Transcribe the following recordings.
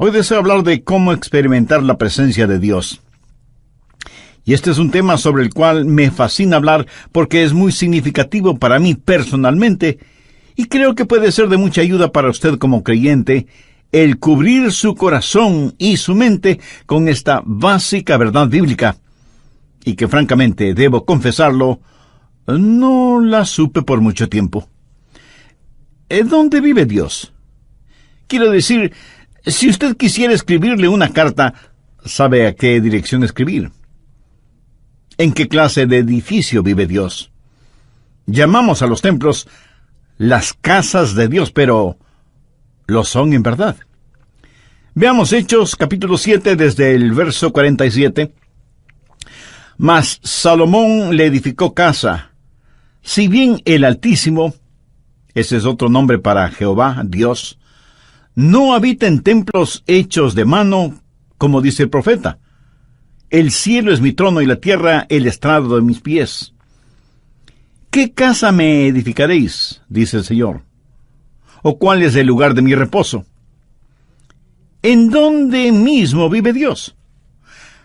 Hoy deseo hablar de cómo experimentar la presencia de Dios. Y este es un tema sobre el cual me fascina hablar porque es muy significativo para mí personalmente y creo que puede ser de mucha ayuda para usted como creyente el cubrir su corazón y su mente con esta básica verdad bíblica y que francamente, debo confesarlo, no la supe por mucho tiempo. ¿Dónde vive Dios? Quiero decir, si usted quisiera escribirle una carta, ¿sabe a qué dirección escribir? ¿En qué clase de edificio vive Dios? Llamamos a los templos las casas de Dios, pero ¿lo son en verdad? Veamos Hechos capítulo 7 desde el verso 47. Mas Salomón le edificó casa, si bien el Altísimo, ese es otro nombre para Jehová, Dios, no habita en templos hechos de mano, como dice el profeta. El cielo es mi trono y la tierra el estrado de mis pies. ¿Qué casa me edificaréis? Dice el Señor. ¿O cuál es el lugar de mi reposo? ¿En dónde mismo vive Dios?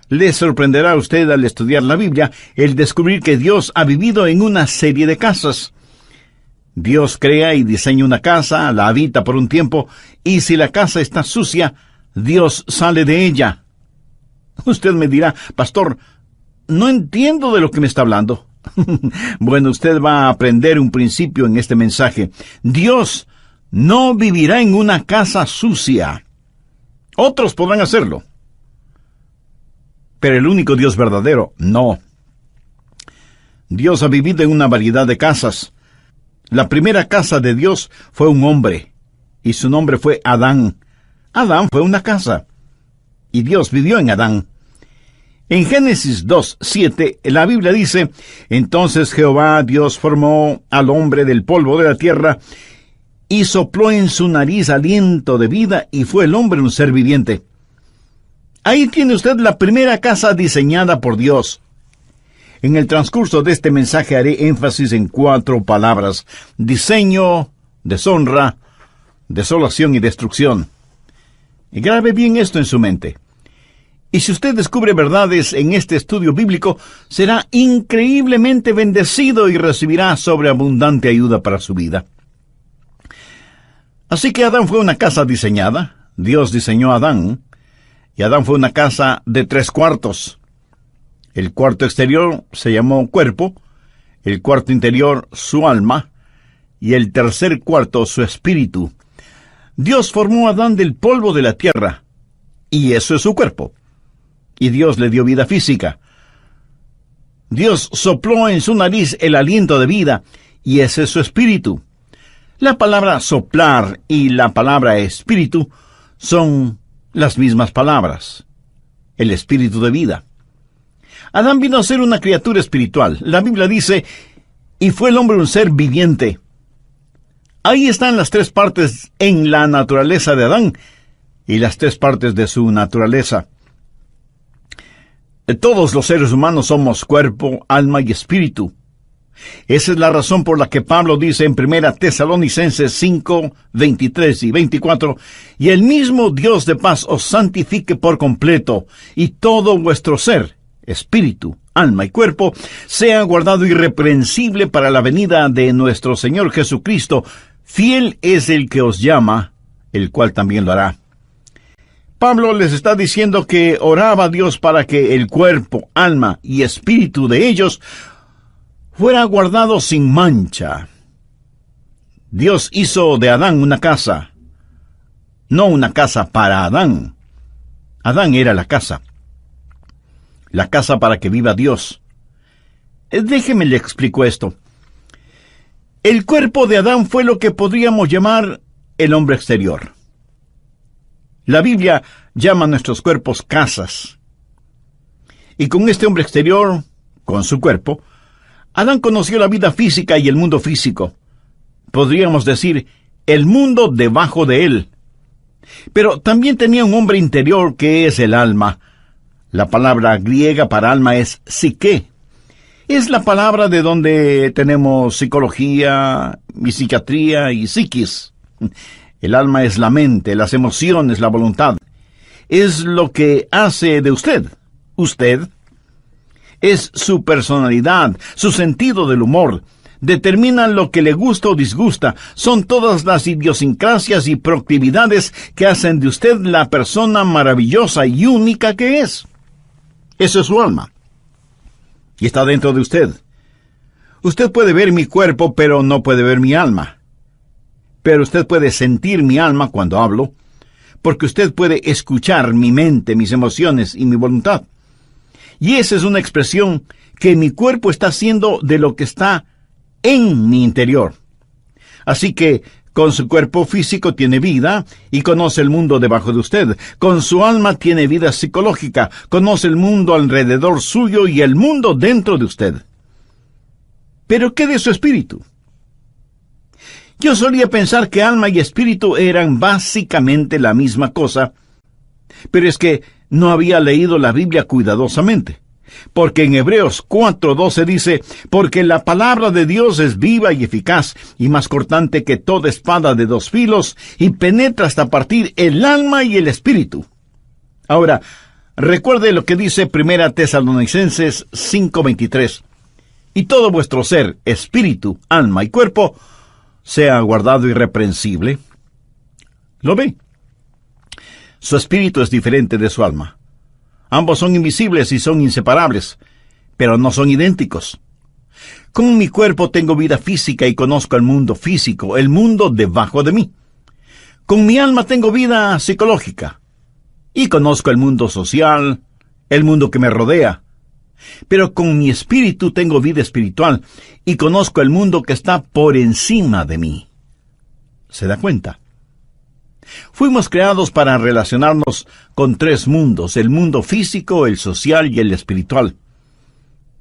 Le sorprenderá a usted al estudiar la Biblia el descubrir que Dios ha vivido en una serie de casas. Dios crea y diseña una casa, la habita por un tiempo, y si la casa está sucia, Dios sale de ella. Usted me dirá, pastor, no entiendo de lo que me está hablando. Bueno, usted va a aprender un principio en este mensaje. Dios no vivirá en una casa sucia. Otros podrán hacerlo, pero el único Dios verdadero, no. Dios ha vivido en una variedad de casas. La primera casa de Dios fue un hombre, y su nombre fue Adán. Adán fue una casa, y Dios vivió en Adán. En Génesis 2:7, la Biblia dice, entonces Jehová Dios formó al hombre del polvo de la tierra, y sopló en su nariz aliento de vida, y fue el hombre un ser viviente. Ahí tiene usted la primera casa diseñada por Dios. En el transcurso de este mensaje haré énfasis en 4 palabras: diseño, deshonra, desolación y destrucción. Y grabe bien esto en su mente. Y si usted descubre verdades en este estudio bíblico, será increíblemente bendecido y recibirá sobreabundante ayuda para su vida. Así que Adán fue una casa diseñada. Dios diseñó a Adán. Y Adán fue una casa de 3 cuartos. El cuarto exterior se llamó cuerpo, el cuarto interior su alma, y el tercer cuarto su espíritu. Dios formó a Adán del polvo de la tierra, y eso es su cuerpo. Y Dios le dio vida física. Dios sopló en su nariz el aliento de vida, y ese es su espíritu. La palabra soplar y la palabra espíritu son las mismas palabras. El espíritu de vida. Adán vino a ser una criatura espiritual. La Biblia dice, y fue el hombre un ser viviente. Ahí están las 3 partes en la naturaleza de Adán y las 3 partes de su naturaleza. Todos los seres humanos somos cuerpo, alma y espíritu. Esa es la razón por la que Pablo dice en 1 Tesalonicenses 5, 23 y 24, y el mismo Dios de paz os santifique por completo, y todo vuestro ser, espíritu, alma y cuerpo, sea guardado irreprensible para la venida de nuestro Señor Jesucristo. Fiel es el que os llama, el cual también lo hará. Pablo les está diciendo que oraba a Dios para que el cuerpo, alma y espíritu de ellos fuera guardado sin mancha. Dios hizo de Adán una casa, no una casa para Adán. Adán era la casa para que viva Dios. Déjeme le explico esto. El cuerpo de Adán fue lo que podríamos llamar el hombre exterior. La Biblia llama a nuestros cuerpos casas. Y con este hombre exterior, con su cuerpo, Adán conoció la vida física y el mundo físico. Podríamos decir, el mundo debajo de él. Pero también tenía un hombre interior que es el alma. La palabra griega para alma es psique. Es la palabra de donde tenemos psicología, y psiquiatría y psiquis. El alma es la mente, las emociones, la voluntad. es lo que hace de usted. Usted es su personalidad, su sentido del humor. Determinan lo que le gusta o disgusta. Son todas las idiosincrasias y proclividades que hacen de usted la persona maravillosa y única que es. Eso es su alma. Y está dentro de usted. Usted puede ver mi cuerpo, pero no puede ver mi alma. Pero usted puede sentir mi alma cuando hablo, porque usted puede escuchar mi mente, mis emociones y mi voluntad. Y esa es una expresión que mi cuerpo está haciendo de lo que está en mi interior. Así que con su cuerpo físico tiene vida y conoce el mundo debajo de usted. Con su alma tiene vida psicológica, conoce el mundo alrededor suyo y el mundo dentro de usted. ¿Pero qué de su espíritu? Yo solía pensar que alma y espíritu eran básicamente la misma cosa, pero es que no había leído la Biblia cuidadosamente. Porque en Hebreos 4:12 dice, porque la palabra de Dios es viva y eficaz, y más cortante que toda espada de dos filos, y penetra hasta partir el alma y el espíritu. Ahora, recuerde lo que dice 1 Tesalonicenses 5:23. Y todo vuestro ser, espíritu, alma y cuerpo, sea guardado irreprensible. ¿Lo ve? Su espíritu es diferente de su alma. Ambos son invisibles y son inseparables, pero no son idénticos. Con mi cuerpo tengo vida física y conozco el mundo físico, el mundo debajo de mí. Con mi alma tengo vida psicológica y conozco el mundo social, el mundo que me rodea. Pero con mi espíritu tengo vida espiritual y conozco el mundo que está por encima de mí. ¿Se da cuenta? Fuimos creados para relacionarnos con tres mundos, el mundo físico, el social y el espiritual.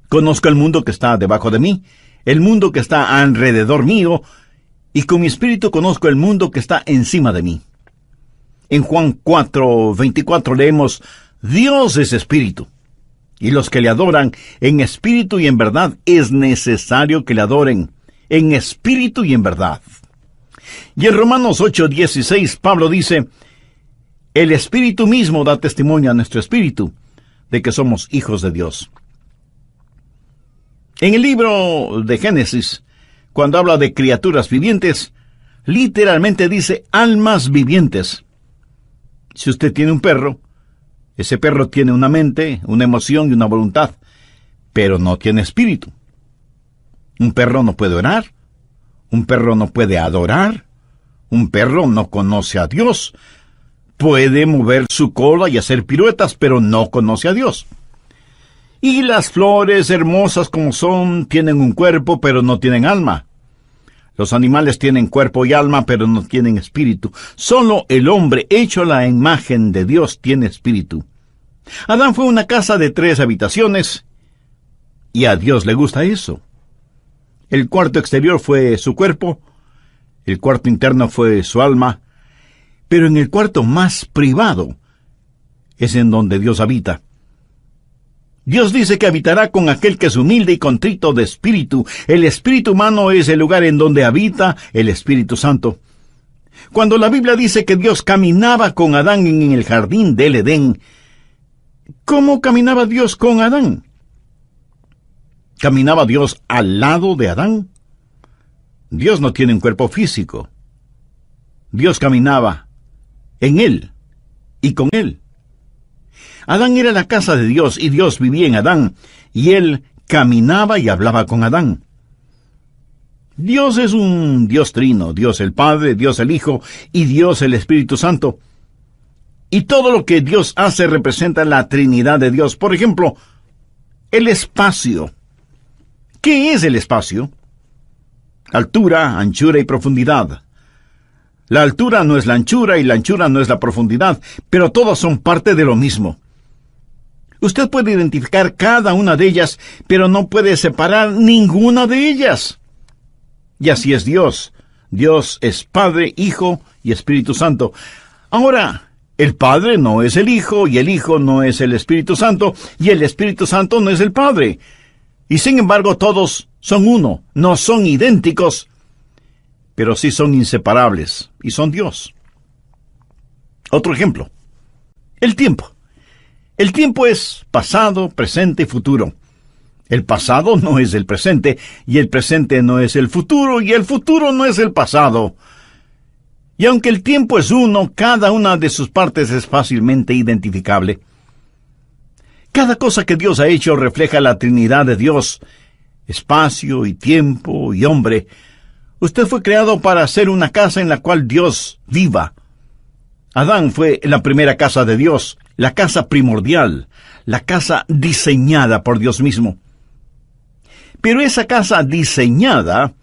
Conozco el mundo que está debajo de mí, el mundo que está alrededor mío, y con mi espíritu conozco el mundo que está encima de mí. En Juan 4:24 leemos, Dios es espíritu, y los que le adoran en espíritu y en verdad es necesario que le adoren en espíritu y en verdad. Y en Romanos 8:16 Pablo dice, el Espíritu mismo da testimonio a nuestro espíritu de que somos hijos de Dios. En el libro de Génesis, cuando habla de criaturas vivientes, literalmente dice almas vivientes. Si usted tiene un perro, ese perro tiene una mente, una emoción y una voluntad, pero no tiene espíritu. Un perro no puede orar, un perro no puede adorar, un perro no conoce a Dios. Puede mover su cola y hacer piruetas, pero no conoce a Dios. Y las flores, hermosas como son, tienen un cuerpo, pero no tienen alma. Los animales tienen cuerpo y alma, pero no tienen espíritu. Solo el hombre, hecho a la imagen de Dios, tiene espíritu. Adán fue una casa de 3 habitaciones, y a Dios le gusta eso. El cuarto exterior fue su cuerpo, el cuarto interno fue su alma, pero en el cuarto más privado es en donde Dios habita. Dios dice que habitará con aquel que es humilde y contrito de espíritu. El espíritu humano es el lugar en donde habita el Espíritu Santo. Cuando la Biblia dice que Dios caminaba con Adán en el jardín del Edén, ¿cómo caminaba Dios con Adán? ¿Caminaba Dios al lado de Adán? Dios no tiene un cuerpo físico. Dios caminaba en él y con él. Adán era la casa de Dios y Dios vivía en Adán, y él caminaba y hablaba con Adán. Dios es un Dios trino, Dios el Padre, Dios el Hijo y Dios el Espíritu Santo. Y todo lo que Dios hace representa la Trinidad de Dios. Por ejemplo, el espacio. ¿Qué es el espacio? Altura, anchura y profundidad. La altura no es la anchura y la anchura no es la profundidad, pero todas son parte de lo mismo. Usted puede identificar cada una de ellas, pero no puede separar ninguna de ellas. Y así es Dios. Dios es Padre, Hijo y Espíritu Santo. Ahora, el Padre no es el Hijo, y el Hijo no es el Espíritu Santo, y el Espíritu Santo no es el Padre. Y sin embargo, todos son uno, no son idénticos, pero sí son inseparables, y son Dios. Otro ejemplo. El tiempo. El tiempo es pasado, presente y futuro. El pasado no es el presente, y el presente no es el futuro, y el futuro no es el pasado. Y aunque el tiempo es uno, cada una de sus partes es fácilmente identificable. Cada cosa que Dios ha hecho refleja la Trinidad de Dios, espacio y tiempo y hombre. Usted fue creado para hacer una casa en la cual Dios viva. Adán fue la primera casa de Dios, la casa primordial, la casa diseñada por Dios mismo. Pero esa casa diseñada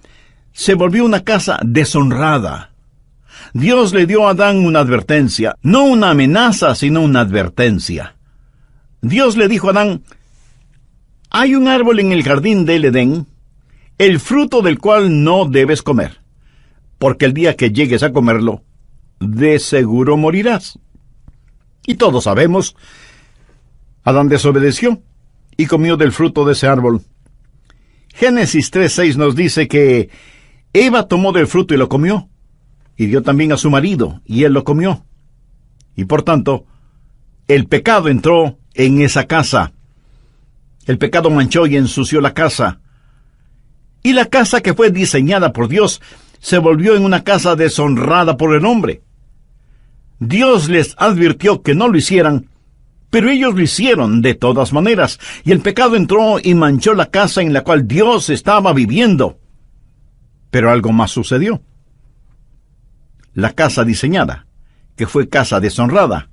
se volvió una casa deshonrada. Dios le dio a Adán una advertencia, no una amenaza, sino una advertencia. Dios le dijo a Adán: hay un árbol en el jardín del Edén, el fruto del cual no debes comer, porque el día que llegues a comerlo, de seguro morirás. Y todos sabemos, Adán desobedeció y comió del fruto de ese árbol. Génesis 3:6 nos dice que Eva tomó del fruto y lo comió, y dio también a su marido, y él lo comió. Y por tanto, el pecado entró en esa casa. El pecado manchó y ensució la casa. Y la casa que fue diseñada por Dios se volvió en una casa deshonrada por el hombre. Dios les advirtió que no lo hicieran, pero ellos lo hicieron de todas maneras, y el pecado entró y manchó la casa en la cual Dios estaba viviendo. Pero algo más sucedió. La casa diseñada, que fue casa deshonrada,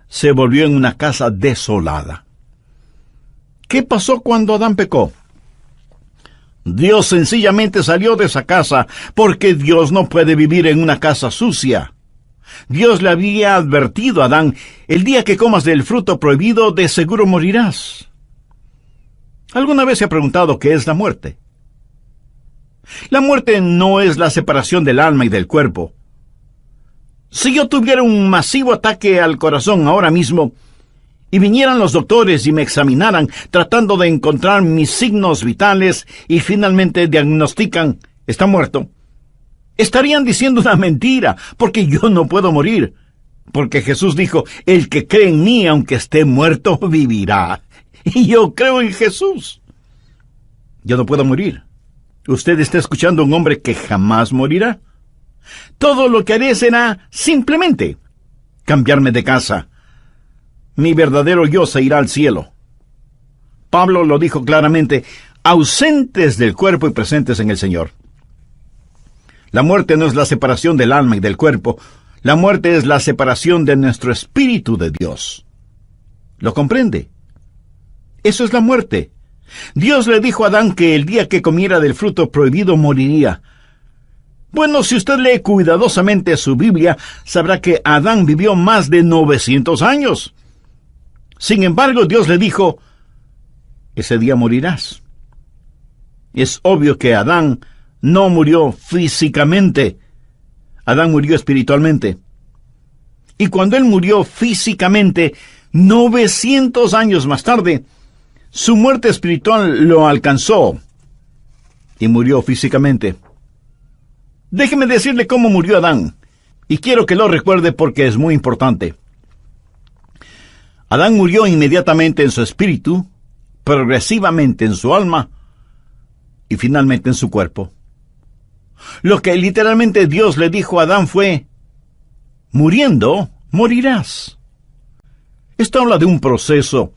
se volvió en una casa desolada. ¿Qué pasó cuando Adán pecó? Dios sencillamente salió de esa casa, porque Dios no puede vivir en una casa sucia. Dios le había advertido a Adán: el día que comas del fruto prohibido, de seguro morirás. ¿Alguna vez se ha preguntado qué es la muerte? La muerte no es la separación del alma y del cuerpo. Si yo tuviera un masivo ataque al corazón ahora mismo, y vinieran los doctores y me examinaran tratando de encontrar mis signos vitales y finalmente diagnostican: está muerto, estarían diciendo una mentira, porque yo no puedo morir. Porque Jesús dijo: el que cree en mí, aunque esté muerto, vivirá. Y yo creo en Jesús. Yo no puedo morir. Usted está escuchando a un hombre que jamás morirá. Todo lo que haré será simplemente cambiarme de casa. Mi verdadero yo se irá al cielo. Pablo lo dijo claramente: ausentes del cuerpo y presentes en el Señor. La muerte no es la separación del alma y del cuerpo. La muerte es la separación de nuestro espíritu de Dios. ¿Lo comprende? Eso es la muerte. Dios le dijo a Adán que el día que comiera del fruto prohibido moriría. Bueno, si usted lee cuidadosamente su Biblia, sabrá que Adán vivió más de 900 años. Sin embargo, Dios le dijo: ese día morirás. Es obvio que Adán no murió físicamente. Adán murió espiritualmente. Y cuando él murió físicamente, 900 años más tarde, su muerte espiritual lo alcanzó y murió físicamente. Déjeme decirle cómo murió Adán, y quiero que lo recuerde porque es muy importante. Adán murió inmediatamente en su espíritu, progresivamente en su alma y finalmente en su cuerpo. Lo que literalmente Dios le dijo a Adán fue: muriendo, morirás. Esto habla de un proceso.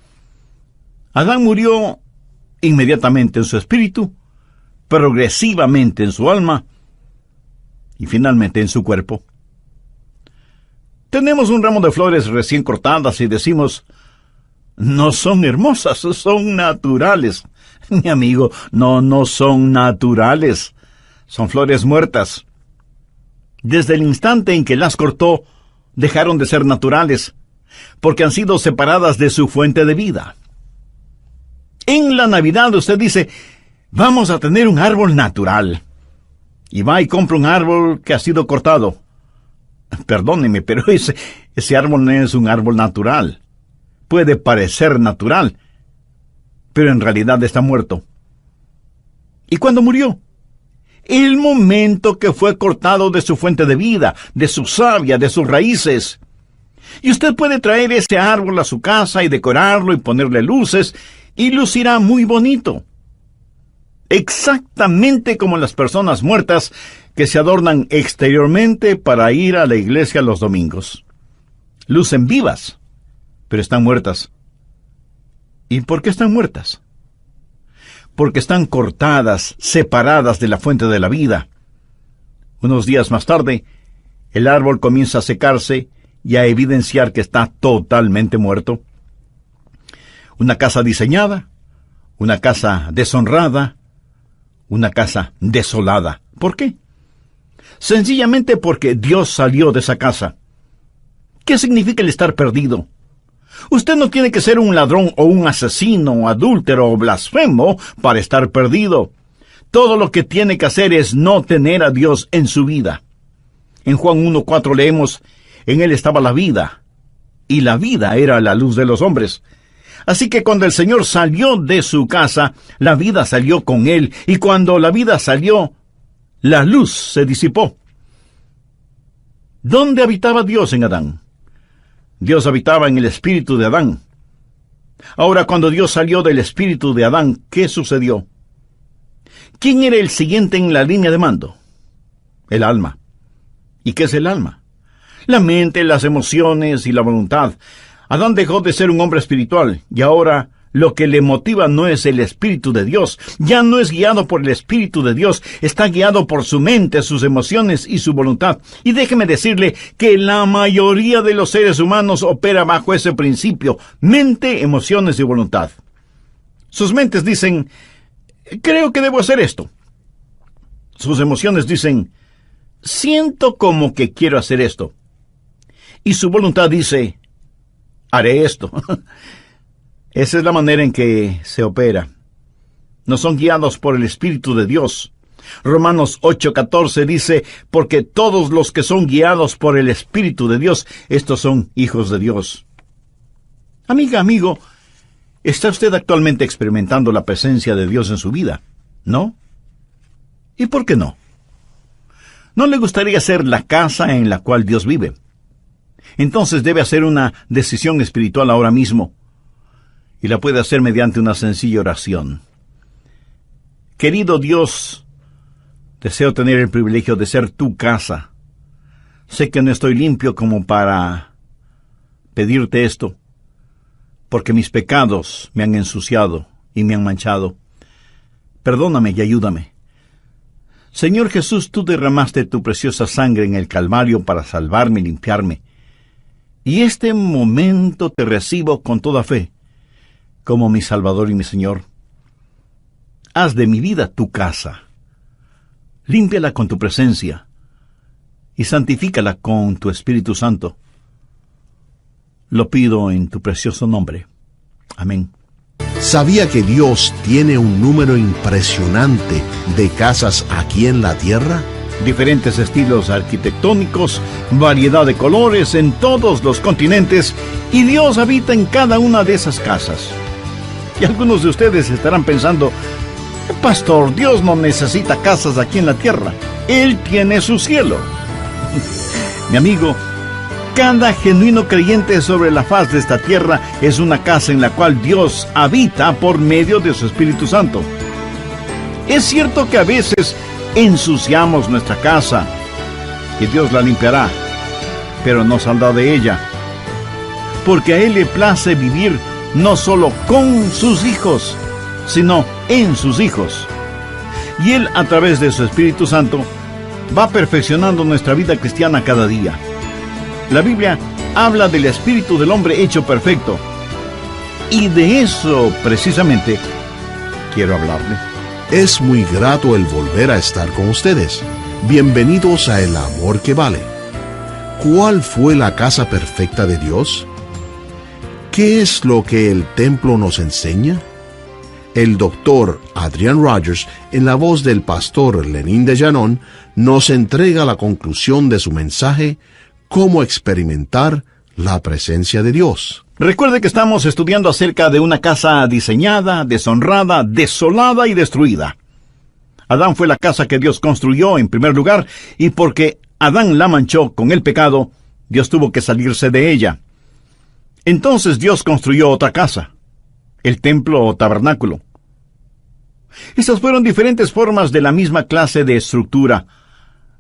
Adán murió inmediatamente en su espíritu, progresivamente en su alma y finalmente en su cuerpo. Tenemos un ramo de flores recién cortadas y decimos: no son hermosas, son naturales. Mi amigo, no son naturales. Son flores muertas. Desde el instante en que las cortó, dejaron de ser naturales, porque han sido separadas de su fuente de vida. En la Navidad usted dice: vamos a tener un árbol natural. Y va y compra un árbol que ha sido cortado. Perdóneme, pero ese árbol no es un árbol natural. Puede parecer natural, pero en realidad está muerto. ¿Y cuándo murió? El momento que fue cortado de su fuente de vida, de su savia, de sus raíces. Y usted puede traer ese árbol a su casa y decorarlo y ponerle luces, y lucirá muy bonito. Exactamente como las personas muertas que se adornan exteriormente para ir a la iglesia los domingos. Lucen vivas, pero están muertas. ¿Y por qué están muertas? Porque están cortadas, separadas de la fuente de la vida. Unos días más tarde, el árbol comienza a secarse y a evidenciar que está totalmente muerto. Una casa diseñada, una casa deshonrada, una casa desolada. ¿Por qué? Sencillamente porque Dios salió de esa casa. ¿Qué significa el estar perdido? Usted no tiene que ser un ladrón o un asesino, adúltero o blasfemo para estar perdido. Todo lo que tiene que hacer es no tener a Dios en su vida. En Juan 1:4 leemos, en él estaba la vida, y la vida era la luz de los hombres. Así que cuando el Señor salió de su casa, la vida salió con él, y cuando la vida salió, la luz se disipó. ¿Dónde habitaba Dios en Adán? Dios habitaba en el espíritu de Adán. Ahora, cuando Dios salió del espíritu de Adán, ¿qué sucedió? ¿Quién era el siguiente en la línea de mando? El alma. ¿Y qué es el alma? La mente, las emociones y la voluntad. Adán dejó de ser un hombre espiritual, y ahora lo que le motiva no es el Espíritu de Dios. Ya no es guiado por el Espíritu de Dios, está guiado por su mente, sus emociones y su voluntad. Y déjeme decirle que la mayoría de los seres humanos opera bajo ese principio: mente, emociones y voluntad. Sus mentes dicen, creo que debo hacer esto. Sus emociones dicen, siento como que quiero hacer esto. Y su voluntad dice, haré esto. Esa es la manera en que se opera. No son guiados por el Espíritu de Dios. Romanos 8:14 dice, porque todos los que son guiados por el Espíritu de Dios, estos son hijos de Dios. Amiga, amigo, ¿está usted actualmente experimentando la presencia de Dios en su vida? ¿No? ¿Y por qué no? ¿No le gustaría ser la casa en la cual Dios vive? Entonces debe hacer una decisión espiritual ahora mismo. Y la puede hacer mediante una sencilla oración. Querido Dios, deseo tener el privilegio de ser tu casa. Sé que no estoy limpio como para pedirte esto, porque mis pecados me han ensuciado y me han manchado. Perdóname y ayúdame. Señor Jesús, tú derramaste tu preciosa sangre en el Calvario para salvarme y limpiarme. Y este momento te recibo con toda fe, como mi Salvador y mi Señor. Haz de mi vida tu casa. Límpiala con tu presencia y santifícala con tu Espíritu Santo. Lo pido en tu precioso nombre. Amén. ¿Sabía que Dios tiene un número impresionante de casas aquí en la tierra? Diferentes estilos arquitectónicos, variedad de colores en todos los continentes, y Dios habita en cada una de esas casas. Y algunos de ustedes estarán pensando, pastor, Dios no necesita casas aquí en la tierra. Él tiene su cielo. Mi amigo, cada genuino creyente sobre la faz de esta tierra es una casa en la cual Dios habita por medio de su Espíritu Santo. Es cierto que a veces ensuciamos nuestra casa, y Dios la limpiará, pero no saldrá de ella, porque a Él le place vivir no solo con sus hijos, sino en sus hijos. Y Él, a través de su Espíritu Santo, va perfeccionando nuestra vida cristiana cada día. La Biblia habla del espíritu del hombre hecho perfecto, y de eso precisamente quiero hablarle. Es muy grato el volver a estar con ustedes. Bienvenidos a El Amor que Vale. ¿Cuál fue la casa perfecta de Dios? ¿Qué es lo que el templo nos enseña? El doctor Adrian Rogers, en la voz del pastor Lenín de Llanón, nos entrega la conclusión de su mensaje, Cómo experimentar la presencia de Dios. Recuerde que estamos estudiando acerca de una casa diseñada, deshonrada, desolada y destruida. Adán fue la casa que Dios construyó en primer lugar, y porque Adán la manchó con el pecado, Dios tuvo que salirse de ella. Entonces Dios construyó otra casa, el templo o tabernáculo. Estas fueron diferentes formas de la misma clase de estructura,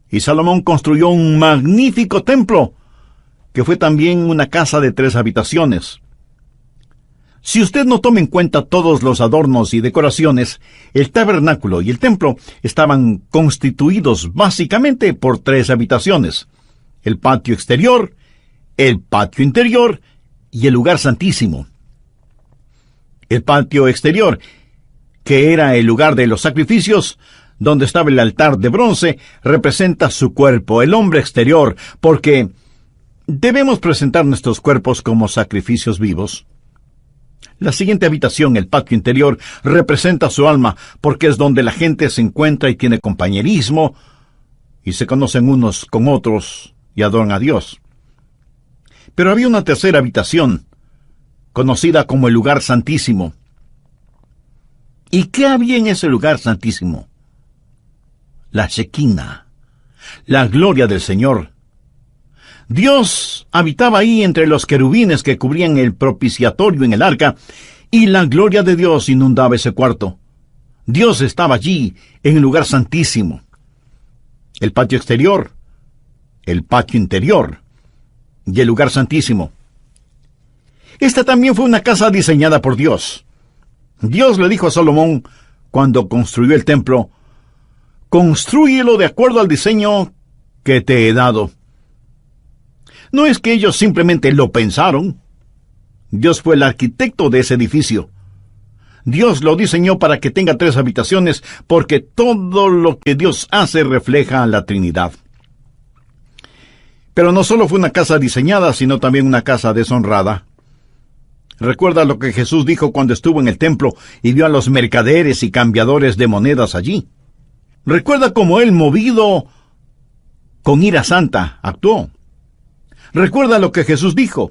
y Salomón construyó un magnífico templo, que fue también una casa de 3 habitaciones. Si usted no toma en cuenta todos los adornos y decoraciones, el tabernáculo y el templo estaban constituidos básicamente por 3 habitaciones: el patio exterior, el patio interior y el lugar santísimo. El patio exterior, que era el lugar de los sacrificios, donde estaba el altar de bronce, representa su cuerpo, el hombre exterior, porque debemos presentar nuestros cuerpos como sacrificios vivos. La siguiente habitación, el patio interior, representa su alma, porque es donde la gente se encuentra y tiene compañerismo, y se conocen unos con otros y adoran a Dios. Pero había una tercera habitación, conocida como el lugar santísimo. ¿Y qué había en ese lugar santísimo? La Shekinah, la gloria del Señor. Dios habitaba ahí entre los querubines que cubrían el propiciatorio en el arca, y la gloria de Dios inundaba ese cuarto. Dios estaba allí, en el lugar santísimo. El patio exterior, el patio interior y el lugar santísimo. Esta también fue una casa diseñada por Dios. Dios le dijo a Salomón, cuando construyó el templo: «Constrúyelo de acuerdo al diseño que te he dado». No es que ellos simplemente lo pensaron. Dios fue el arquitecto de ese edificio. Dios lo diseñó para que tenga 3 habitaciones, porque todo lo que Dios hace refleja a la Trinidad. Pero no solo fue una casa diseñada, sino también una casa deshonrada. Recuerda lo que Jesús dijo cuando estuvo en el templo y vio a los mercaderes y cambiadores de monedas allí. Recuerda cómo él, movido con ira santa, actuó. Recuerda lo que Jesús dijo: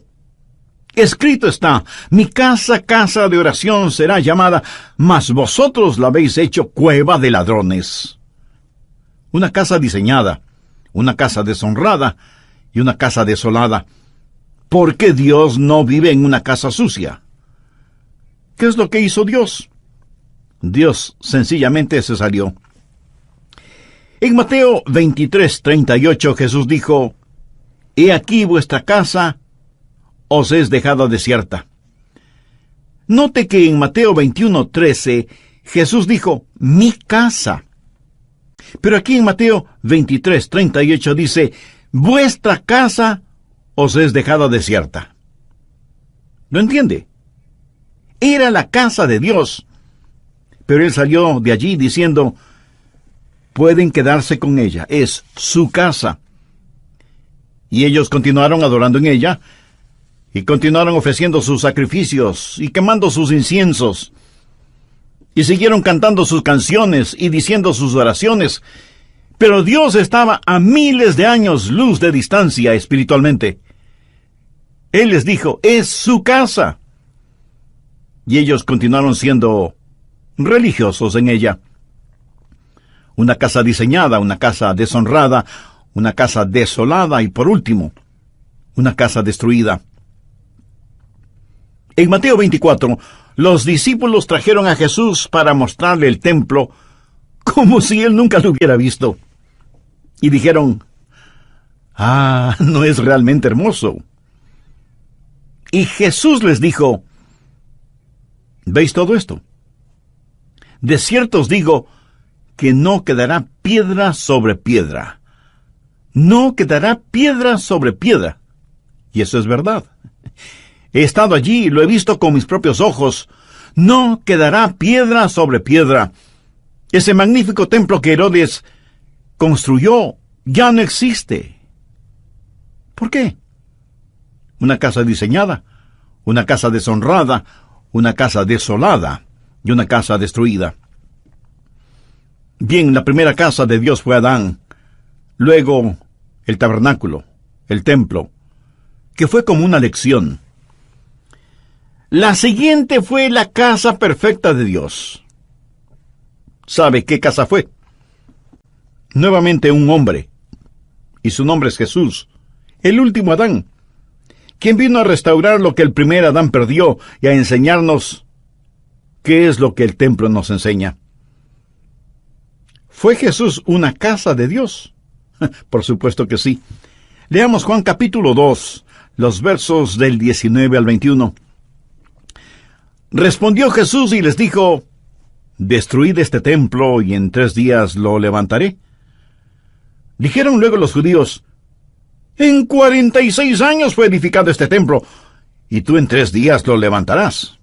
«Escrito está, mi casa, casa de oración será llamada, mas vosotros la habéis hecho cueva de ladrones». Una casa diseñada, una casa deshonrada y una casa desolada. ¿Por qué Dios no vive en una casa sucia? ¿Qué es lo que hizo Dios? Dios sencillamente se salió. En Mateo 23:38 Jesús dijo: «He aquí vuestra casa os es dejada desierta». Note que en Mateo 21:13 Jesús dijo: «mi casa». Pero aquí en Mateo 23:38 dice: «vuestra casa os es dejada desierta». ¿Lo entiende? Era la casa de Dios, pero él salió de allí diciendo: «pueden quedarse con ella, es su casa». Y ellos continuaron adorando en ella, y continuaron ofreciendo sus sacrificios y quemando sus inciensos, y siguieron cantando sus canciones y diciendo sus oraciones. Pero Dios estaba a miles de años luz de distancia espiritualmente. Él les dijo: «es su casa». Y ellos continuaron siendo religiosos en ella. Una casa diseñada, una casa deshonrada, una casa desolada y, por último, una casa destruida. En Mateo 24, los discípulos trajeron a Jesús para mostrarle el templo como si él nunca lo hubiera visto. Y dijeron: «ah, no es realmente hermoso». Y Jesús les dijo: «¿veis todo esto? De cierto os digo que no quedará piedra sobre piedra. No quedará piedra sobre piedra». Y eso es verdad. He estado allí y lo he visto con mis propios ojos. No quedará piedra sobre piedra. Ese magnífico templo que Herodes construyó ya no existe. ¿Por qué? Una casa diseñada, una casa deshonrada, una casa desolada y una casa destruida. Bien, la primera casa de Dios fue Adán, luego el tabernáculo, el templo, que fue como una lección. La siguiente fue la casa perfecta de Dios. ¿Sabe qué casa fue? Nuevamente un hombre, y su nombre es Jesús, el último Adán, quien vino a restaurar lo que el primer Adán perdió y a enseñarnos qué es lo que el templo nos enseña. ¿Fue Jesús una casa de Dios? Por supuesto que sí. Leamos Juan capítulo 2, los versos del 19 al 21. Respondió Jesús y les dijo: «Destruid este templo, y en 3 días lo levantaré». Dijeron luego los judíos: «En 46 años fue edificado este templo, y tú en 3 días lo levantarás».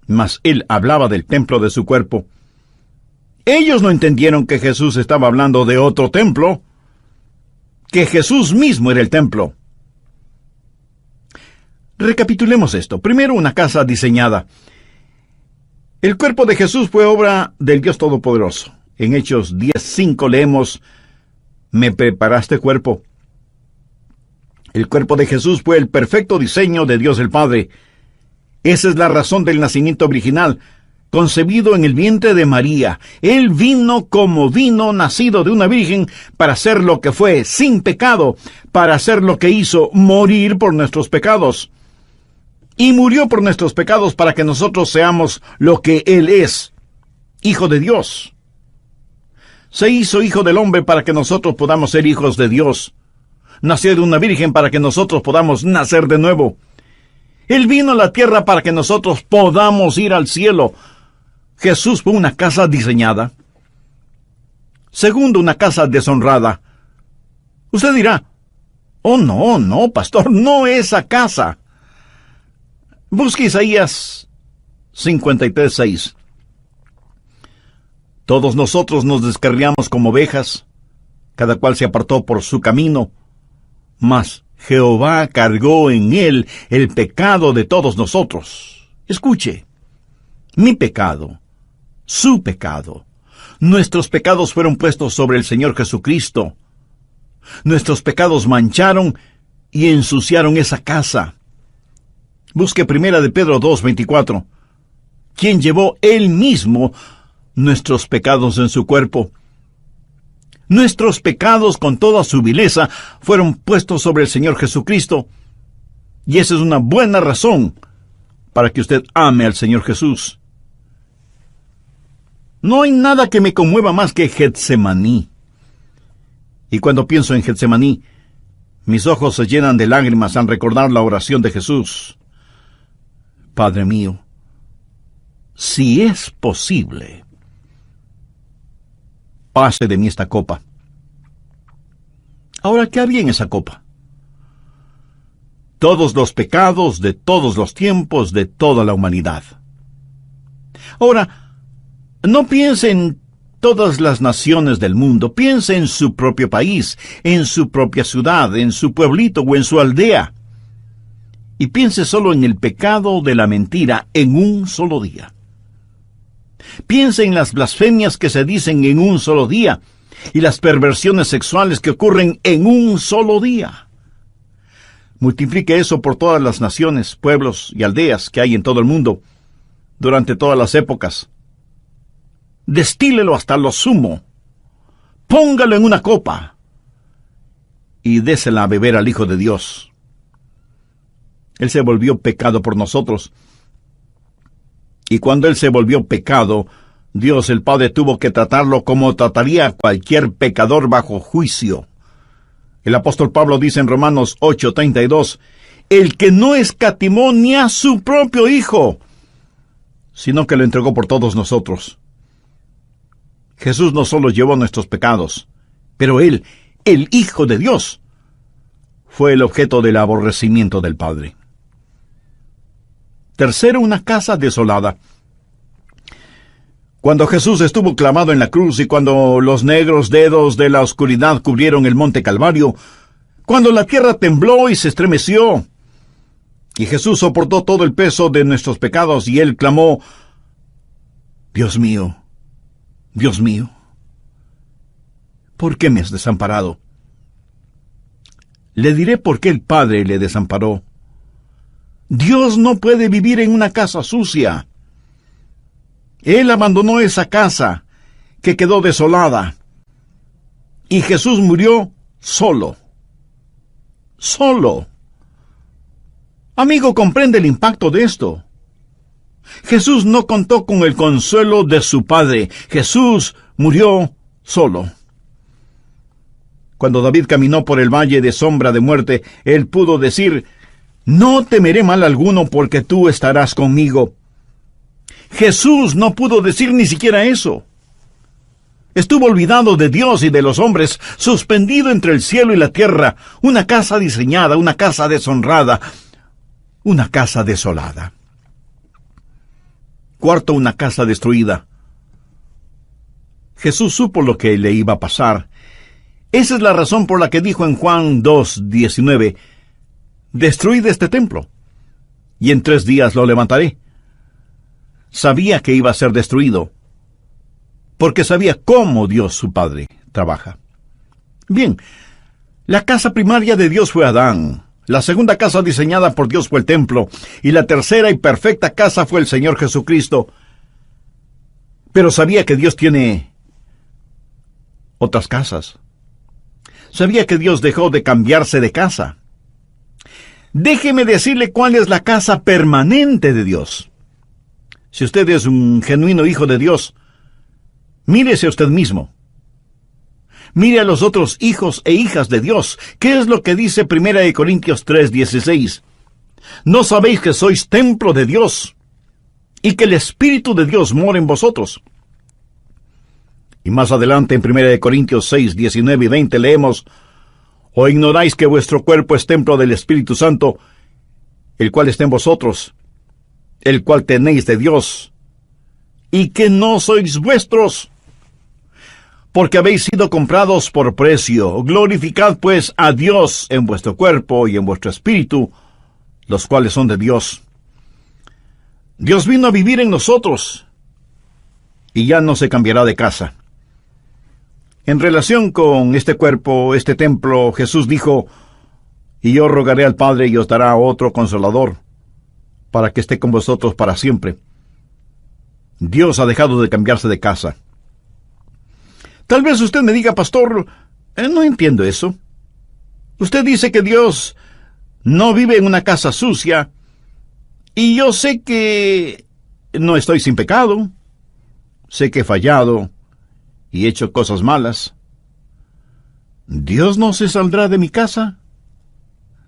Mas él hablaba del templo de su cuerpo. Ellos no entendieron que Jesús estaba hablando de otro templo, que Jesús mismo era el templo. Recapitulemos esto. Primero, una casa diseñada. El cuerpo de Jesús fue obra del Dios Todopoderoso. En Hechos 10:5 leemos: «Me preparaste cuerpo». El cuerpo de Jesús fue el perfecto diseño de Dios el Padre. Esa es la razón del nacimiento original, concebido en el vientre de María. Él vino como vino, nacido de una virgen, para ser lo que fue, sin pecado, para hacer lo que hizo, morir por nuestros pecados. Y murió por nuestros pecados para que nosotros seamos lo que Él es, Hijo de Dios. Se hizo Hijo del hombre para que nosotros podamos ser hijos de Dios. Nació de una virgen para que nosotros podamos nacer de nuevo. Él vino a la tierra para que nosotros podamos ir al cielo. Jesús fue una casa diseñada. Segundo, una casa deshonrada. Usted dirá: «Oh, no, pastor, no esa casa». Busque Isaías 53:6. Todos nosotros nos descarriamos como ovejas, cada cual se apartó por su camino, mas Jehová cargó en él el pecado de todos nosotros. Escuche, mi pecado, su pecado, nuestros pecados fueron puestos sobre el Señor Jesucristo. Nuestros pecados mancharon y ensuciaron esa casa. Busque 1 de Pedro 2:24, quien llevó él mismo nuestros pecados en su cuerpo. Nuestros pecados con toda su vileza fueron puestos sobre el Señor Jesucristo, y esa es una buena razón para que usted ame al Señor Jesús. No hay nada que me conmueva más que Getsemaní. Y cuando pienso en Getsemaní, mis ojos se llenan de lágrimas al recordar la oración de Jesús. Padre mío, si es posible, pase de mí esta copa. Ahora, ¿qué había en esa copa? Todos los pecados de todos los tiempos de toda la humanidad. Ahora, no piense en todas las naciones del mundo, piense en su propio país, en su propia ciudad, en su pueblito o en su aldea. Y piense solo en el pecado de la mentira en un solo día. Piense en las blasfemias que se dicen en un solo día y las perversiones sexuales que ocurren en un solo día. Multiplique eso por todas las naciones, pueblos y aldeas que hay en todo el mundo, durante todas las épocas. Destílelo hasta lo sumo. Póngalo en una copa y désela a beber al Hijo de Dios. Él se volvió pecado por nosotros. Y cuando Él se volvió pecado, Dios el Padre tuvo que tratarlo como trataría a cualquier pecador bajo juicio. El apóstol Pablo dice en Romanos 8:32, «El que no escatimó ni a su propio Hijo, sino que lo entregó por todos nosotros». Jesús no solo llevó nuestros pecados, pero Él, el Hijo de Dios, fue el objeto del aborrecimiento del Padre. Tercero, una casa desolada. Cuando Jesús estuvo clavado en la cruz y cuando los negros dedos de la oscuridad cubrieron el monte Calvario, cuando la tierra tembló y se estremeció, y Jesús soportó todo el peso de nuestros pecados, y Él clamó: Dios mío, ¿por qué me has desamparado? Le diré por qué el Padre le desamparó. Dios no puede vivir en una casa sucia. Él abandonó esa casa que quedó desolada. Y Jesús murió solo. solo. Amigo, comprende el impacto de esto. Jesús no contó con el consuelo de su Padre. Jesús murió solo. Cuando David caminó por el valle de sombra de muerte, él pudo decir: no temeré mal alguno porque tú estarás conmigo. Jesús no pudo decir ni siquiera eso. Estuvo olvidado de Dios y de los hombres, suspendido entre el cielo y la tierra, una casa diseñada, una casa deshonrada, una casa desolada. Cuarto, una casa destruida. Jesús supo lo que le iba a pasar. Esa es la razón por la que dijo en Juan 2:19, destruid este templo, y en 3 días lo levantaré. Sabía que iba a ser destruido, porque sabía cómo Dios su Padre trabaja. Bien, la casa primaria de Dios fue Adán, la segunda casa diseñada por Dios fue el templo, y la tercera y perfecta casa fue el Señor Jesucristo. Pero sabía que Dios tiene otras casas. Sabía que Dios dejó de cambiarse de casa. Déjeme decirle cuál es la casa permanente de Dios. Si usted es un genuino hijo de Dios, mírese a usted mismo. Mire a los otros hijos e hijas de Dios. ¿Qué es lo que dice 1 Corintios 3:16? ¿No sabéis que sois templo de Dios y que el Espíritu de Dios mora en vosotros? Y más adelante en 1 Corintios 6:19 y 20 leemos: ¿O ignoráis que vuestro cuerpo es templo del Espíritu Santo, el cual está en vosotros, el cual tenéis de Dios, y que no sois vuestros? Porque habéis sido comprados por precio. Glorificad pues a Dios en vuestro cuerpo y en vuestro espíritu, los cuales son de Dios. Dios vino a vivir en nosotros, y ya no se cambiará de casa. En relación con este cuerpo, este templo, Jesús dijo: y yo rogaré al Padre y os dará otro Consolador, para que esté con vosotros para siempre. Dios ha dejado de cambiarse de casa. Tal vez usted me diga: pastor, no entiendo eso. Usted dice que Dios no vive en una casa sucia, y yo sé que no estoy sin pecado, sé que he fallado y he hecho cosas malas. ¿Dios no se saldrá de mi casa?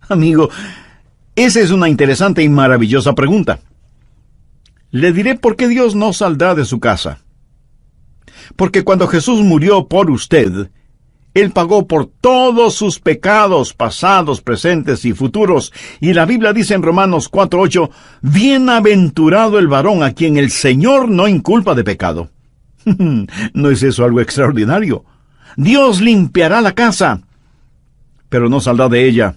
Amigo, esa es una interesante y maravillosa pregunta. Le diré por qué Dios no saldrá de su casa. Porque cuando Jesús murió por usted, Él pagó por todos sus pecados pasados, presentes y futuros. Y la Biblia dice en Romanos 4:8, bienaventurado el varón a quien el Señor no inculpa de pecado. ¿No es eso algo extraordinario? Dios limpiará la casa, pero no saldrá de ella.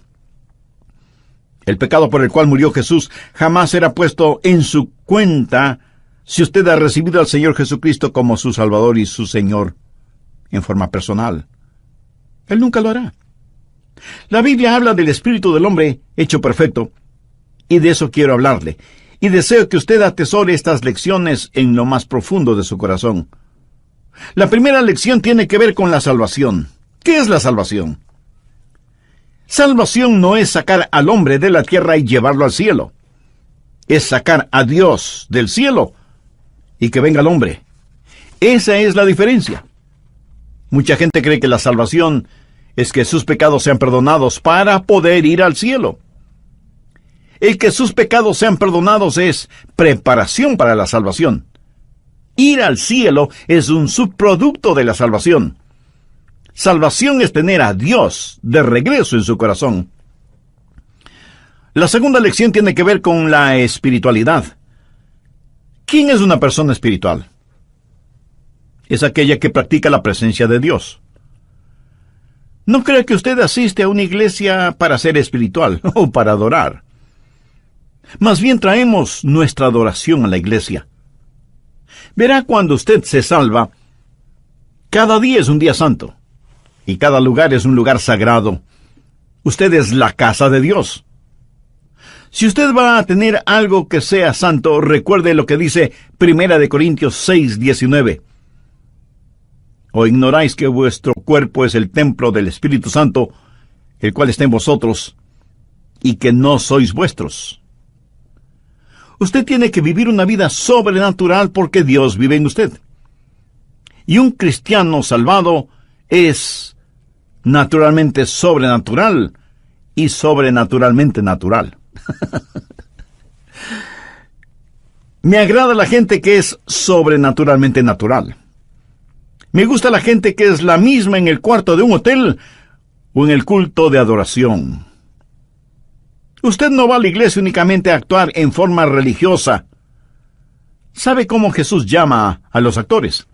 El pecado por el cual murió Jesús jamás será puesto en su cuenta si usted ha recibido al Señor Jesucristo como su Salvador y su Señor en forma personal. Él nunca lo hará. La Biblia habla del espíritu del hombre hecho perfecto, y de eso quiero hablarle. Y deseo que usted atesore estas lecciones en lo más profundo de su corazón. La primera lección tiene que ver con la salvación. ¿Qué es la salvación? Salvación no es sacar al hombre de la tierra y llevarlo al cielo. Es sacar a Dios del cielo y que venga el hombre. Esa es la diferencia. Mucha gente cree que la salvación es que sus pecados sean perdonados para poder ir al cielo. El que sus pecados sean perdonados es preparación para la salvación. Ir al cielo es un subproducto de la salvación. Salvación es tener a Dios de regreso en su corazón. La segunda lección tiene que ver con la espiritualidad. ¿Quién es una persona espiritual? Es aquella que practica la presencia de Dios. No crea que usted asiste a una iglesia para ser espiritual o para adorar. Más bien traemos nuestra adoración a la iglesia. Verá, cuando usted se salva, cada día es un día santo, y cada lugar es un lugar sagrado. Usted es la casa de Dios. Si usted va a tener algo que sea santo, recuerde lo que dice 1 Corintios 6:19. ¿O ignoráis que vuestro cuerpo es el templo del Espíritu Santo, el cual está en vosotros, y que no sois vuestros. Usted tiene que vivir una vida sobrenatural porque Dios vive en usted. Y un cristiano salvado es naturalmente sobrenatural y sobrenaturalmente natural. Me agrada la gente que es sobrenaturalmente natural. Me gusta la gente que es la misma en el cuarto de un hotel o en el culto de adoración. Usted no va a la iglesia únicamente a actuar en forma religiosa. ¿Sabe cómo Jesús llama a los actores?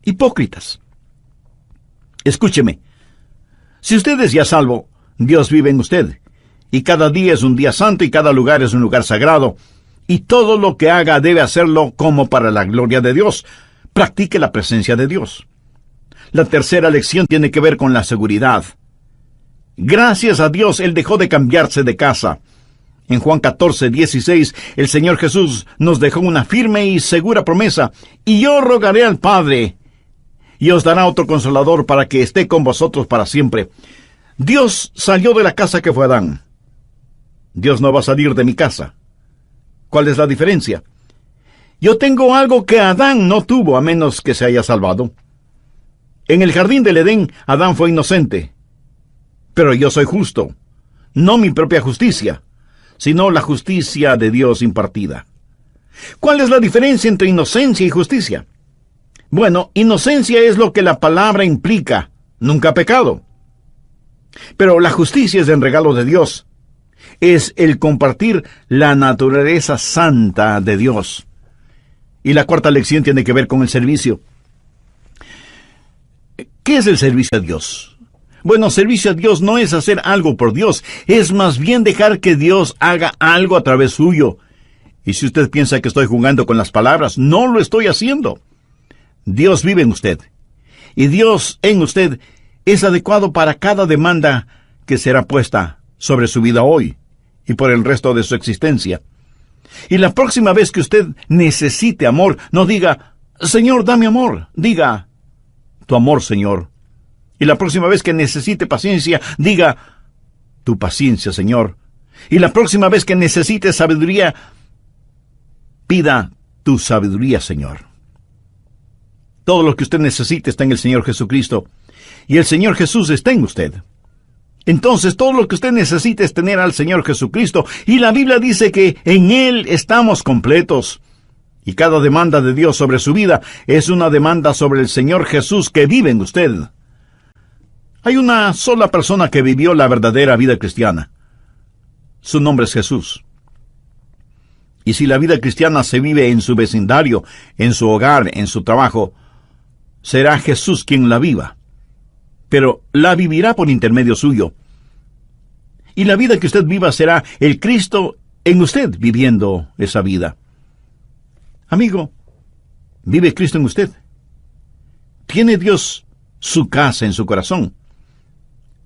Hipócritas. Escúcheme. Si usted es ya salvo, Dios vive en usted. Y cada día es un día santo y cada lugar es un lugar sagrado. Y todo lo que haga debe hacerlo como para la gloria de Dios. Practique la presencia de Dios. La tercera lección tiene que ver con la seguridad. Gracias a Dios, Él dejó de cambiarse de casa. En Juan 14:16, el Señor Jesús nos dejó una firme y segura promesa. Y yo rogaré al Padre, y os dará otro consolador para que esté con vosotros para siempre. Dios salió de la casa que fue Adán. Dios no va a salir de mi casa. ¿Cuál es la diferencia? Yo tengo algo que Adán no tuvo, a menos que se haya salvado. En el jardín del Edén, Adán fue inocente. Pero yo soy justo. No mi propia justicia, sino la justicia de Dios impartida. ¿Cuál es la diferencia entre inocencia y justicia? Bueno, inocencia es lo que la palabra implica, nunca pecado. Pero la justicia es el regalo de Dios. Es el compartir la naturaleza santa de Dios. Y la cuarta lección tiene que ver con el servicio. ¿Qué es el servicio a Dios? Bueno, servicio a Dios no es hacer algo por Dios, es más bien dejar que Dios haga algo a través suyo. Y si usted piensa que estoy jugando con las palabras, no lo estoy haciendo. Dios vive en usted. Y Dios en usted es adecuado para cada demanda que será puesta sobre su vida hoy y por el resto de su existencia. Y la próxima vez que usted necesite amor, no diga, Señor, dame amor. Diga, tu amor, Señor. Y la próxima vez que necesite paciencia, diga, tu paciencia, Señor. Y la próxima vez que necesite sabiduría, pida tu sabiduría, Señor. Todo lo que usted necesite está en el Señor Jesucristo. Y el Señor Jesús está en usted. Entonces, todo lo que usted necesita es tener al Señor Jesucristo. Y la Biblia dice que en Él estamos completos. Y cada demanda de Dios sobre su vida es una demanda sobre el Señor Jesús que vive en usted. Hay una sola persona que vivió la verdadera vida cristiana. Su nombre es Jesús. Y si la vida cristiana se vive en su vecindario, en su hogar, en su trabajo, será Jesús quien la viva. Pero la vivirá por intermedio suyo. Y la vida que usted viva será el Cristo en usted viviendo esa vida. Amigo, ¿vive Cristo en usted? ¿Tiene Dios su casa en su corazón?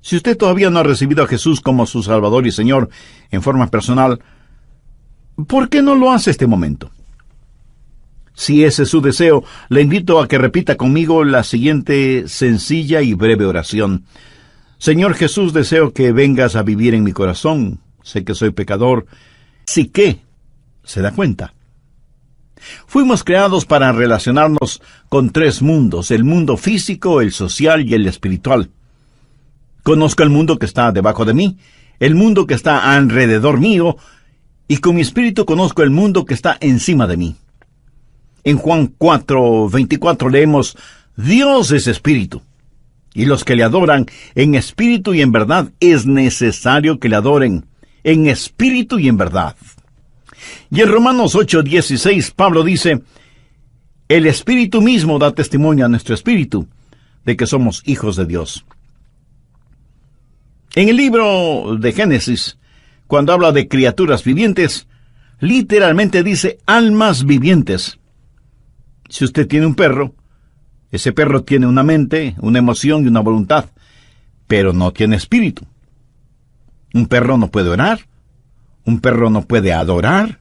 Si usted todavía no ha recibido a Jesús como su Salvador y Señor en forma personal, ¿por qué no lo hace este momento? Si ese es su deseo, le invito a que repita conmigo la siguiente sencilla y breve oración. Señor Jesús, deseo que vengas a vivir en mi corazón. Sé que soy pecador. Sí que, ¿se da cuenta? Fuimos creados para relacionarnos con tres mundos, el mundo físico, el social y el espiritual. Conozco el mundo que está debajo de mí, el mundo que está alrededor mío, y con mi espíritu conozco el mundo que está encima de mí. En Juan 4:24 leemos, Dios es espíritu, y los que le adoran en espíritu y en verdad es necesario que le adoren en espíritu y en verdad. Y en Romanos 8:16 Pablo dice, el espíritu mismo da testimonio a nuestro espíritu de que somos hijos de Dios. En el libro de Génesis, cuando habla de criaturas vivientes, literalmente dice almas vivientes. Si usted tiene un perro, ese perro tiene una mente, una emoción y una voluntad, pero no tiene espíritu. Un perro no puede orar, un perro no puede adorar,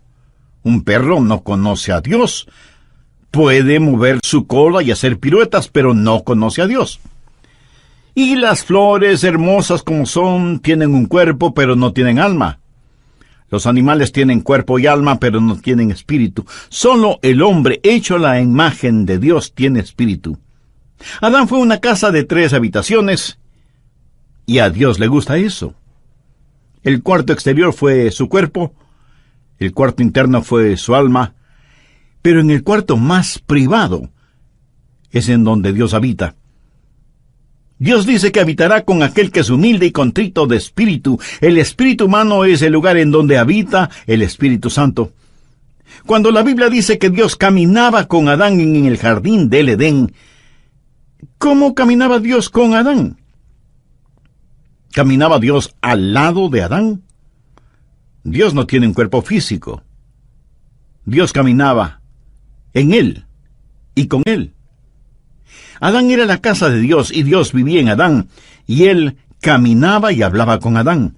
un perro no conoce a Dios. Puede mover su cola y hacer piruetas, pero no conoce a Dios. Y las flores, hermosas como son, tienen un cuerpo, pero no tienen alma. Los animales tienen cuerpo y alma, pero no tienen espíritu. Solo el hombre, hecho a la imagen de Dios, tiene espíritu. Adán fue una casa de 3 habitaciones, y a Dios le gusta eso. El cuarto exterior fue su cuerpo, el cuarto interno fue su alma, pero en el cuarto más privado es en donde Dios habita. Dios dice que habitará con aquel que es humilde y contrito de espíritu. El espíritu humano es el lugar en donde habita el Espíritu Santo. Cuando la Biblia dice que Dios caminaba con Adán en el jardín del Edén, ¿cómo caminaba Dios con Adán? ¿Caminaba Dios al lado de Adán? Dios no tiene un cuerpo físico. Dios caminaba en él y con él. Adán era la casa de Dios y Dios vivía en Adán, y él caminaba y hablaba con Adán.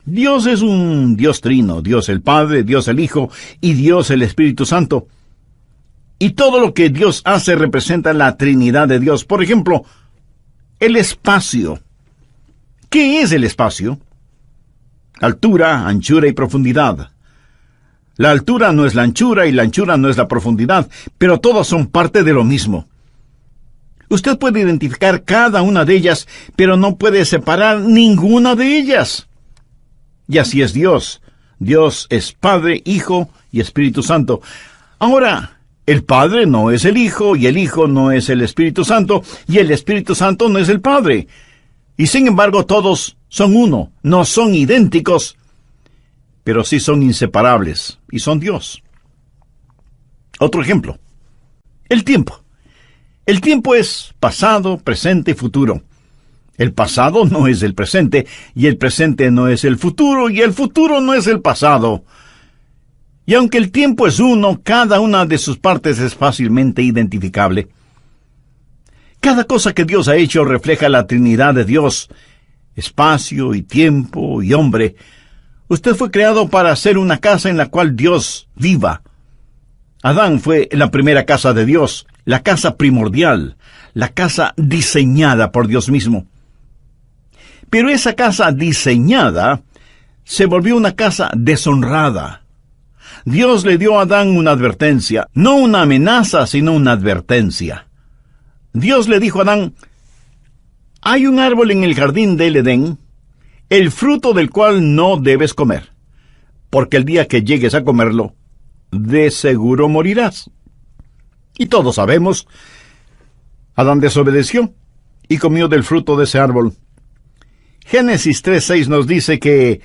Dios es un Dios trino, Dios el Padre, Dios el Hijo y Dios el Espíritu Santo. Y todo lo que Dios hace representa la Trinidad de Dios. Por ejemplo, el espacio. ¿Qué es el espacio? Altura, anchura y profundidad. La altura no es la anchura y la anchura no es la profundidad, pero todas son parte de lo mismo. Usted puede identificar cada una de ellas, pero no puede separar ninguna de ellas. Y así es Dios. Dios es Padre, Hijo y Espíritu Santo. Ahora, el Padre no es el Hijo, y el Hijo no es el Espíritu Santo, y el Espíritu Santo no es el Padre. Y sin embargo, todos son uno, no son idénticos, pero sí son inseparables, y son Dios. Otro ejemplo. El tiempo. El tiempo es pasado, presente y futuro. El pasado no es el presente, y el presente no es el futuro, y el futuro no es el pasado. Y aunque el tiempo es uno, cada una de sus partes es fácilmente identificable. Cada cosa que Dios ha hecho refleja la Trinidad de Dios, espacio y tiempo y hombre. Usted fue creado para hacer una casa en la cual Dios viva. Adán fue la primera casa de Dios, la casa primordial, la casa diseñada por Dios mismo. Pero esa casa diseñada se volvió una casa deshonrada. Dios le dio a Adán una advertencia, no una amenaza, sino una advertencia. Dios le dijo a Adán: hay un árbol en el jardín del Edén, el fruto del cual no debes comer, porque el día que llegues a comerlo, de seguro morirás. Y todos sabemos, Adán desobedeció y comió del fruto de ese árbol. Génesis 3:6 nos dice que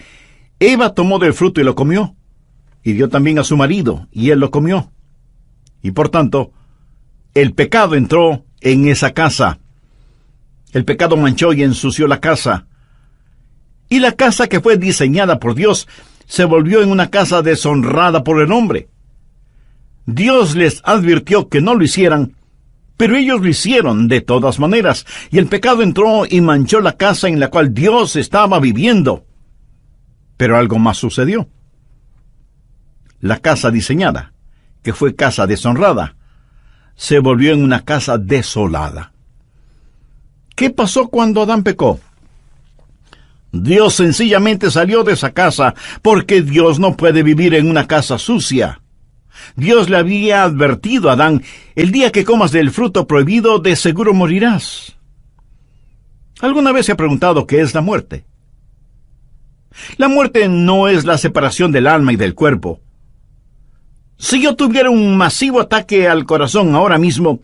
Eva tomó del fruto y lo comió, y dio también a su marido, y él lo comió. Y por tanto, el pecado entró en esa casa. El pecado manchó y ensució la casa. Y la casa que fue diseñada por Dios se volvió en una casa deshonrada por el hombre. Dios les advirtió que no lo hicieran, pero ellos lo hicieron de todas maneras, y el pecado entró y manchó la casa en la cual Dios estaba viviendo. Pero algo más sucedió. La casa diseñada, que fue casa deshonrada, se volvió en una casa desolada. ¿Qué pasó cuando Adán pecó? Dios sencillamente salió de esa casa, porque Dios no puede vivir en una casa sucia. Dios le había advertido a Adán: el día que comas del fruto prohibido, de seguro morirás. ¿Alguna vez se ha preguntado qué es la muerte? La muerte no es la separación del alma y del cuerpo. Si yo tuviera un masivo ataque al corazón ahora mismo,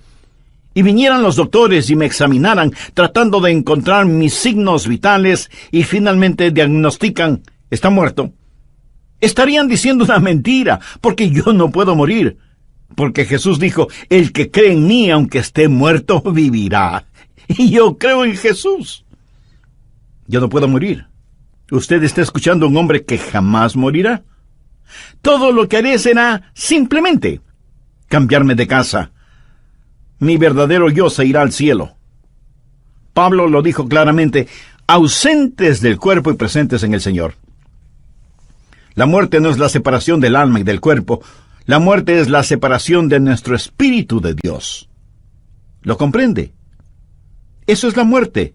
y vinieran los doctores y me examinaran tratando de encontrar mis signos vitales y finalmente diagnostican: está muerto, estarían diciendo una mentira, porque yo no puedo morir. Porque Jesús dijo: el que cree en mí, aunque esté muerto, vivirá. Y yo creo en Jesús. Yo no puedo morir. Usted está escuchando a un hombre que jamás morirá. Todo lo que haré será simplemente cambiarme de casa. Mi verdadero yo se irá al cielo. Pablo lo dijo claramente: ausentes del cuerpo y presentes en el Señor. La muerte no es la separación del alma y del cuerpo. La muerte es la separación de nuestro espíritu de Dios. ¿Lo comprende? Eso es la muerte.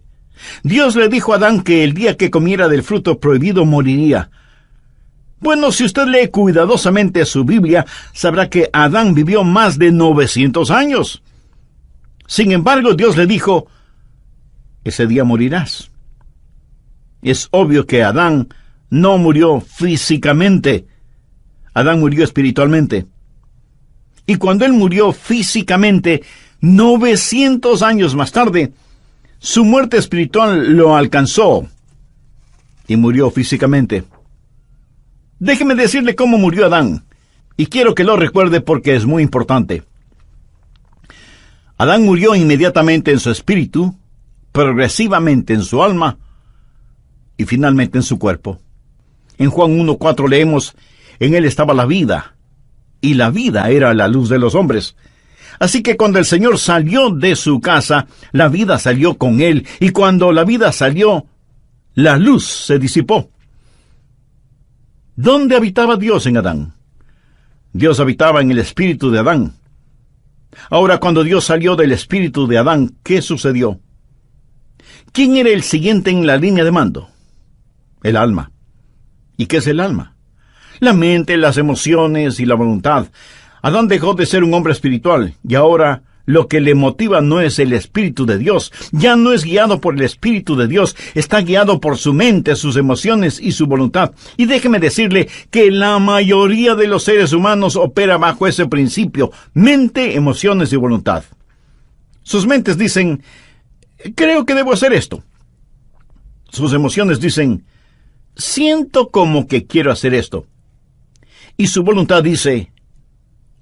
Dios le dijo a Adán que el día que comiera del fruto prohibido moriría. Bueno, si usted lee cuidadosamente su Biblia, sabrá que Adán vivió más de 900 años. Sin embargo, Dios le dijo, ese día morirás. Es obvio que Adán no murió físicamente. Adán murió espiritualmente. Y cuando él murió físicamente, 900 años más tarde, su muerte espiritual lo alcanzó y murió físicamente. Déjeme decirle cómo murió Adán, y quiero que lo recuerde porque es muy importante. Adán murió inmediatamente en su espíritu, progresivamente en su alma y finalmente en su cuerpo. En Juan 1:4 leemos, en él estaba la vida, y la vida era la luz de los hombres. Así que cuando el Señor salió de su casa, la vida salió con él, y cuando la vida salió, la luz se disipó. ¿Dónde habitaba Dios en Adán? Dios habitaba en el espíritu de Adán. Ahora, cuando Dios salió del espíritu de Adán, ¿qué sucedió? ¿Quién era el siguiente en la línea de mando? El alma. ¿Y qué es el alma? La mente, las emociones y la voluntad. Adán dejó de ser un hombre espiritual, y ahora lo que le motiva no es el Espíritu de Dios. Ya no es guiado por el Espíritu de Dios, está guiado por su mente, sus emociones y su voluntad. Y déjeme decirle que la mayoría de los seres humanos opera bajo ese principio: mente, emociones y voluntad. Sus mentes dicen, creo que debo hacer esto. Sus emociones dicen, siento como que quiero hacer esto. Y su voluntad dice,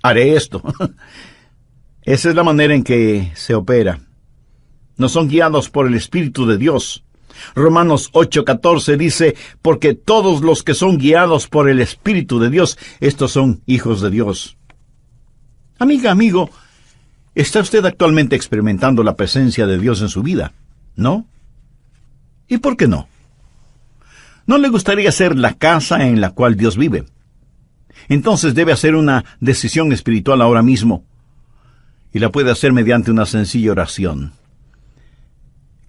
haré esto. Esa es la manera en que se opera. No son guiados por el Espíritu de Dios. Romanos 8:14 dice, porque todos los que son guiados por el Espíritu de Dios, estos son hijos de Dios. Amiga, amigo, ¿está usted actualmente experimentando la presencia de Dios en su vida? ¿No? ¿Y por qué no? ¿No le gustaría ser la casa en la cual Dios vive? Entonces debe hacer una decisión espiritual ahora mismo. Y la puede hacer mediante una sencilla oración.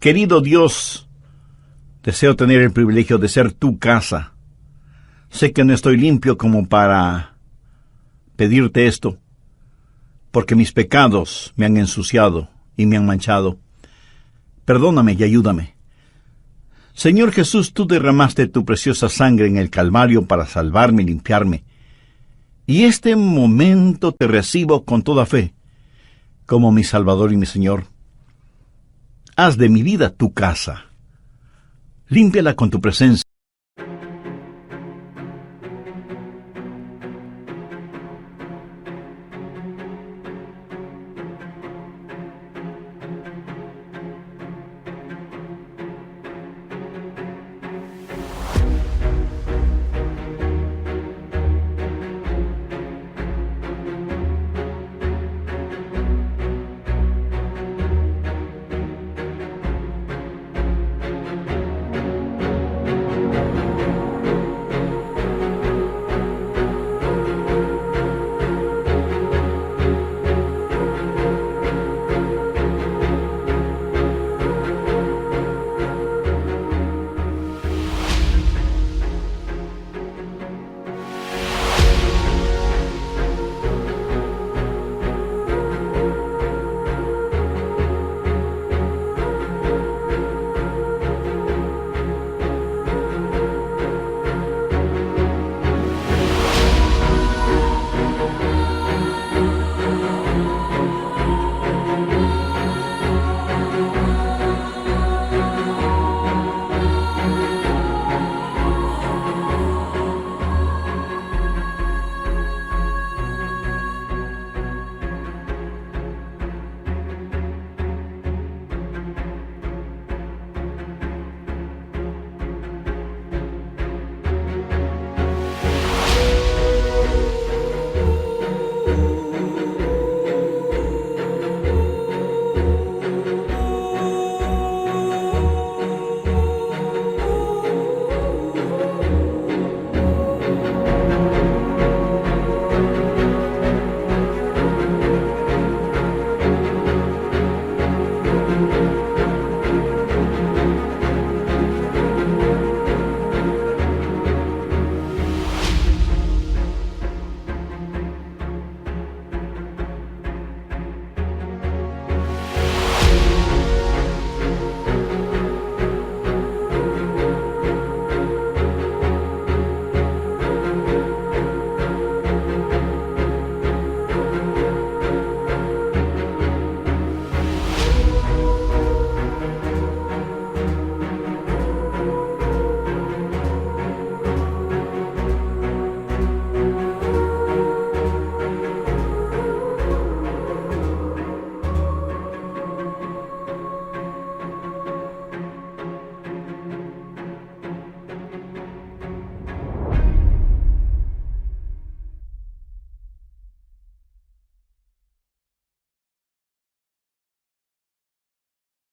Querido Dios, deseo tener el privilegio de ser tu casa. Sé que no estoy limpio como para pedirte esto, porque mis pecados me han ensuciado y me han manchado. Perdóname y ayúdame. Señor Jesús, tú derramaste tu preciosa sangre en el Calvario para salvarme y limpiarme. Y este momento te recibo con toda fe, como mi Salvador y mi Señor. Haz de mi vida tu casa. Límpiala con tu presencia.